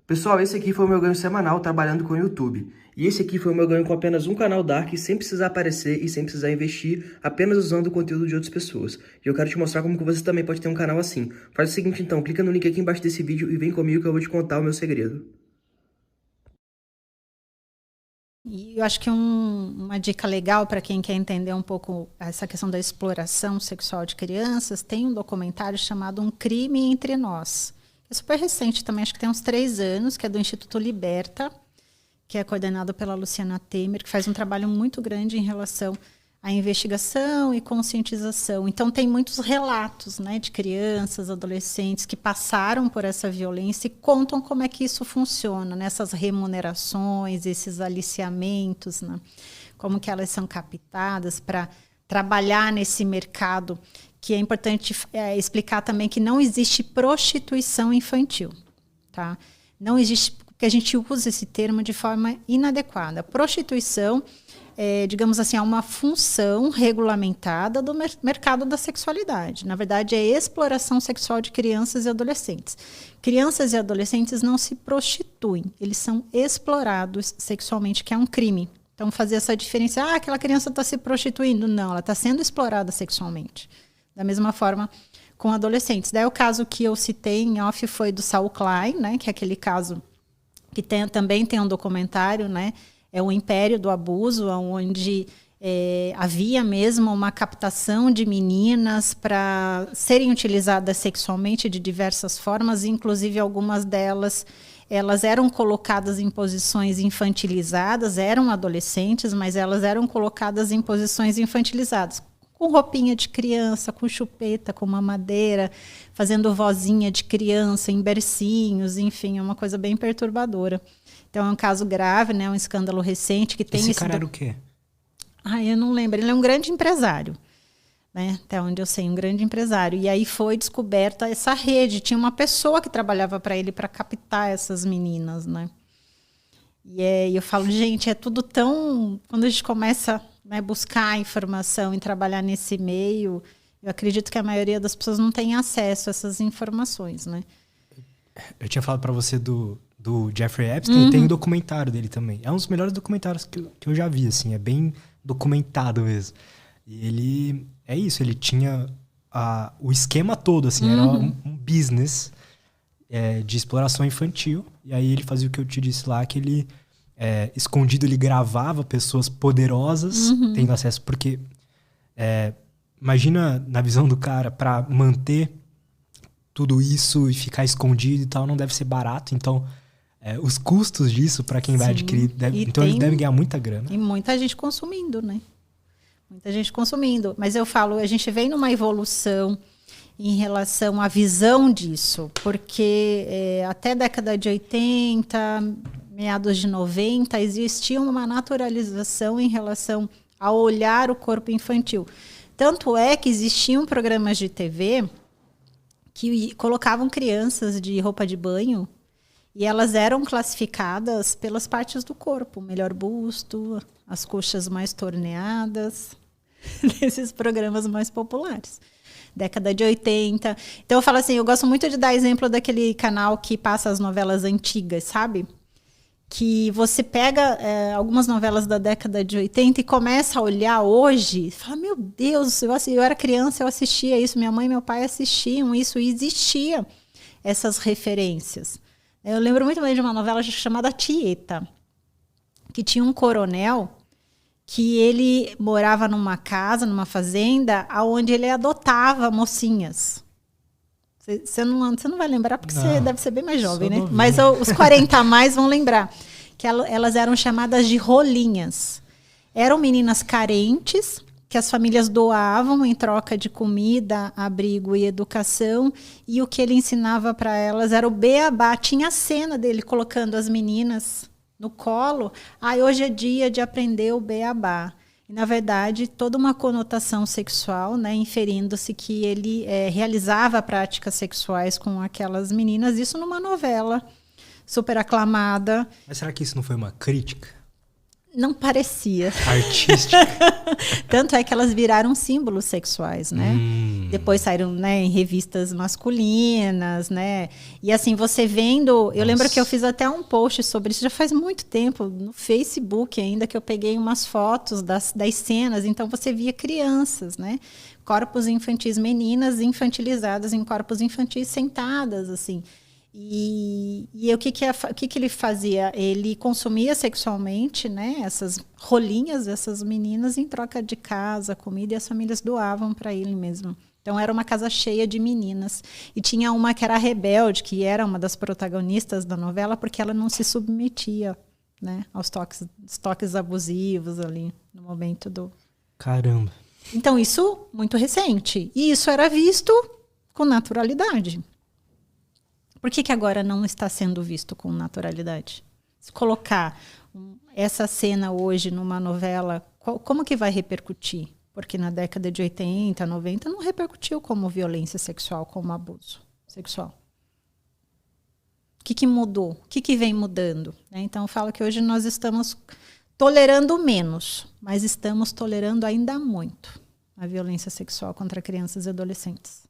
Pessoal, esse aqui foi o meu ganho semanal trabalhando com o YouTube. E esse aqui foi o meu ganho com apenas um canal Dark, sem precisar aparecer e sem precisar investir, apenas usando o conteúdo de outras pessoas. E eu quero te mostrar como que você também pode ter um canal assim. Faz o seguinte então, clica no link aqui embaixo desse vídeo e vem comigo que eu vou te contar o meu segredo. E eu acho que uma dica legal para quem quer entender um pouco essa questão da exploração sexual de crianças, tem um documentário chamado Um Crime Entre Nós. É super recente também, acho que tem uns 3 anos, que é do Instituto Liberta, que é coordenado pela Luciana Temer, que faz um trabalho muito grande em relação à investigação e conscientização. Então, tem muitos relatos, né, de crianças, adolescentes que passaram por essa violência e contam como é que isso funciona, nessas remunerações, esses aliciamentos, né, como que elas são captadas para trabalhar nesse mercado, que é importante explicar também que não existe prostituição infantil, tá? Não existe, porque a gente usa esse termo de forma inadequada. Prostituição digamos assim, é uma função regulamentada do mercado da sexualidade. Na verdade, é exploração sexual de crianças e adolescentes. Crianças e adolescentes não se prostituem, eles são explorados sexualmente, que é um crime. Então, fazer essa diferença, aquela criança está se prostituindo. Não, ela está sendo explorada sexualmente. Da mesma forma com adolescentes. Daí o caso que eu citei em off foi do Saul Klein, né, que é aquele caso que também tem um documentário, né, é o Império do Abuso, onde havia mesmo uma captação de meninas para serem utilizadas sexualmente de diversas formas, inclusive algumas delas elas eram colocadas em posições infantilizadas, eram adolescentes, mas elas eram colocadas em posições infantilizadas, com roupinha de criança, com chupeta, com mamadeira, fazendo vozinha de criança, em bercinhos, enfim, é uma coisa bem perturbadora. Então é um caso grave, né? Um escândalo recente que tem esse cara era o quê? Eu não lembro. Ele é um grande empresário, né? Até onde eu sei, um grande empresário. E aí foi descoberta essa rede. Tinha uma pessoa que trabalhava para ele para captar essas meninas, né? E eu falo, gente, é tudo tão... Quando a gente começa a buscar informação e trabalhar nesse meio, eu acredito que a maioria das pessoas não tem acesso a essas informações, né? Eu tinha falado para você do Jeffrey Epstein, tem um documentário dele também. É um dos melhores documentários que eu já vi, assim, é bem documentado mesmo. E ele, é isso, ele tinha o esquema todo, assim, era um business de exploração infantil. E aí ele fazia o que eu te disse lá, que ele, escondido, ele gravava pessoas poderosas tendo acesso, porque imagina, na visão do cara, para manter tudo isso e ficar escondido e tal, não deve ser barato, então... os custos disso, para quem vai adquirir, então ele deve ganhar muita grana. E muita gente consumindo, né? Muita gente consumindo. Mas eu falo, a gente vem numa evolução em relação à visão disso, porque até a década de 80, meados de 90, existia uma naturalização em relação a olhar o corpo infantil. Tanto é que existiam programas de TV que colocavam crianças de roupa de banho e elas eram classificadas pelas partes do corpo, melhor busto, as coxas mais torneadas, nesses programas mais populares. Década de 80. Então eu falo assim, eu gosto muito de dar exemplo daquele canal que passa as novelas antigas, sabe? Que você pega algumas novelas da década de 80 e começa a olhar hoje, e fala, meu Deus, eu era criança, eu assistia isso, minha mãe e meu pai assistiam isso, e existia essas referências. Eu lembro muito bem de uma novela chamada Tieta, que tinha um coronel que ele morava numa casa, numa fazenda, onde ele adotava mocinhas. Você não vai lembrar, porque você deve ser bem mais jovem, né? Novinha. Mas os 40 a mais vão lembrar. Que elas eram chamadas de rolinhas. Eram meninas carentes, que as famílias doavam em troca de comida, abrigo e educação, e o que ele ensinava para elas era o beabá. Tinha a cena dele colocando as meninas no colo. Hoje é dia de aprender o beabá. E, na verdade, toda uma conotação sexual, né, inferindo-se que ele realizava práticas sexuais com aquelas meninas, isso numa novela super aclamada. Mas será que isso não foi uma crítica? Não parecia. Artística. Tanto é que elas viraram símbolos sexuais, né? Depois saíram, né, em revistas masculinas, né? E assim, você vendo... Eu lembro que eu fiz até um post sobre isso, já faz muito tempo, no Facebook ainda, que eu peguei umas fotos das cenas. Então, você via crianças, né? Corpos infantis, meninas infantilizadas em corpos infantis sentadas, assim. E o que ele fazia? Ele consumia sexualmente, né, essas rolinhas dessas meninas em troca de casa, comida, e as famílias doavam para ele mesmo. Então, era uma casa cheia de meninas. E tinha uma que era a rebelde, que era uma das protagonistas da novela, porque ela não se submetia, né, aos toques abusivos ali, no momento do... Caramba. Então, isso muito recente. E isso era visto com naturalidade. Por que agora não está sendo visto com naturalidade? Se colocar essa cena hoje numa novela, como que vai repercutir? Porque na década de 80, 90, não repercutiu como violência sexual, como abuso sexual. O que mudou? O que vem mudando? Então, eu falo que hoje nós estamos tolerando menos, mas estamos tolerando ainda muito a violência sexual contra crianças e adolescentes.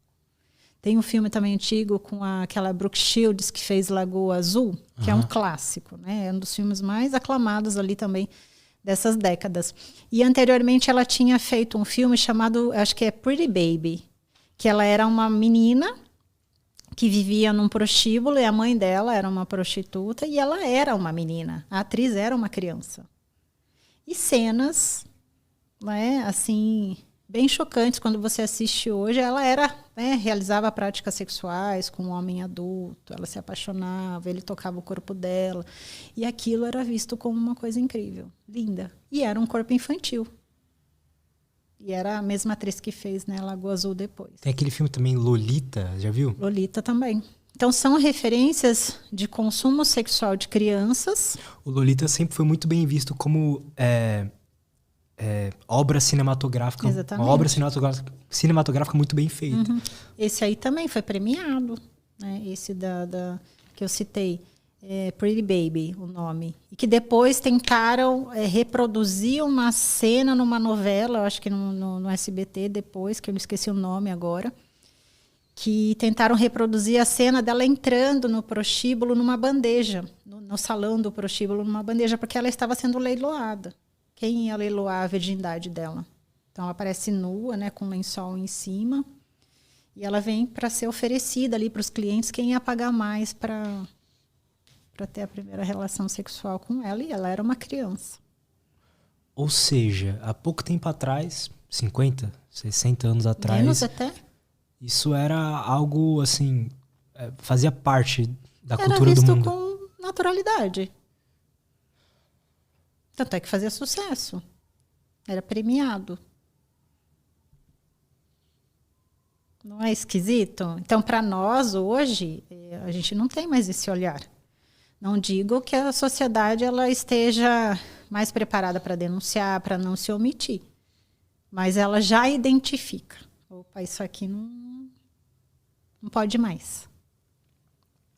Tem um filme também antigo com aquela Brooke Shields, que fez Lagoa Azul, que é um clássico, né? É um dos filmes mais aclamados ali também dessas décadas. E anteriormente ela tinha feito um filme chamado, acho que é Pretty Baby, que ela era uma menina que vivia num prostíbulo e a mãe dela era uma prostituta e ela era uma menina. A atriz era uma criança. E cenas, né, assim... bem chocantes quando você assiste hoje. Ela era, né, realizava práticas sexuais com um homem adulto, ela se apaixonava, ele tocava o corpo dela, e aquilo era visto como uma coisa incrível, linda. E era um corpo infantil. E era a mesma atriz que fez, né, Lagoa Azul depois. Tem aquele filme também, Lolita, já viu? Lolita também. Então, são referências de consumo sexual de crianças. O Lolita sempre foi muito bem visto como... obra cinematográfica. Exatamente. Uma obra cinematográfica muito bem feita. Esse aí também foi premiado, né? Esse que eu citei, Pretty Baby, o nome. E que depois tentaram reproduzir uma cena numa novela, eu acho que no SBT depois, que eu esqueci o nome agora, que tentaram reproduzir a cena dela entrando no prostíbulo numa bandeja, no salão do prostíbulo numa bandeja, porque ela estava sendo leiloada. Quem ia leiloar a virgindade dela? Então, ela aparece nua, né, com um lençol em cima, e ela vem para ser oferecida ali para os clientes quem ia pagar mais para ter a primeira relação sexual com ela, e ela era uma criança. Ou seja, há pouco tempo atrás, 50, 60 anos atrás... Menos até? Isso era algo, assim, fazia parte da cultura do mundo. Era visto com naturalidade. Tanto é que fazia sucesso. Era premiado. Não é esquisito? Então, para nós, hoje, a gente não tem mais esse olhar. Não digo que a sociedade ela esteja mais preparada para denunciar, para não se omitir. Mas ela já identifica. Opa, isso aqui não pode mais.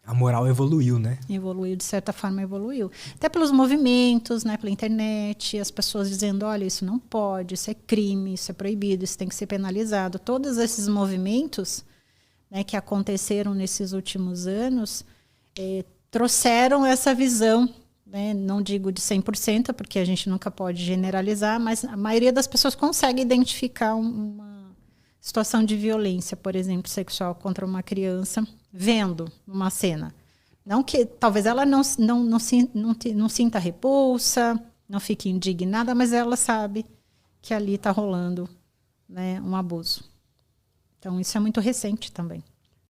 A moral evoluiu, né? Evoluiu, de certa forma evoluiu. Até pelos movimentos, né, pela internet, as pessoas dizendo, olha, isso não pode, isso é crime, isso é proibido, isso tem que ser penalizado. Todos esses movimentos, né, que aconteceram nesses últimos anos, trouxeram essa visão, né, não digo de 100%, porque a gente nunca pode generalizar, mas a maioria das pessoas consegue identificar uma situação de violência, por exemplo, sexual contra uma criança, vendo uma cena. Não que talvez ela não sinta repulsa, não fique indignada, mas ela sabe que ali está rolando, né, um abuso. Então, isso é muito recente também.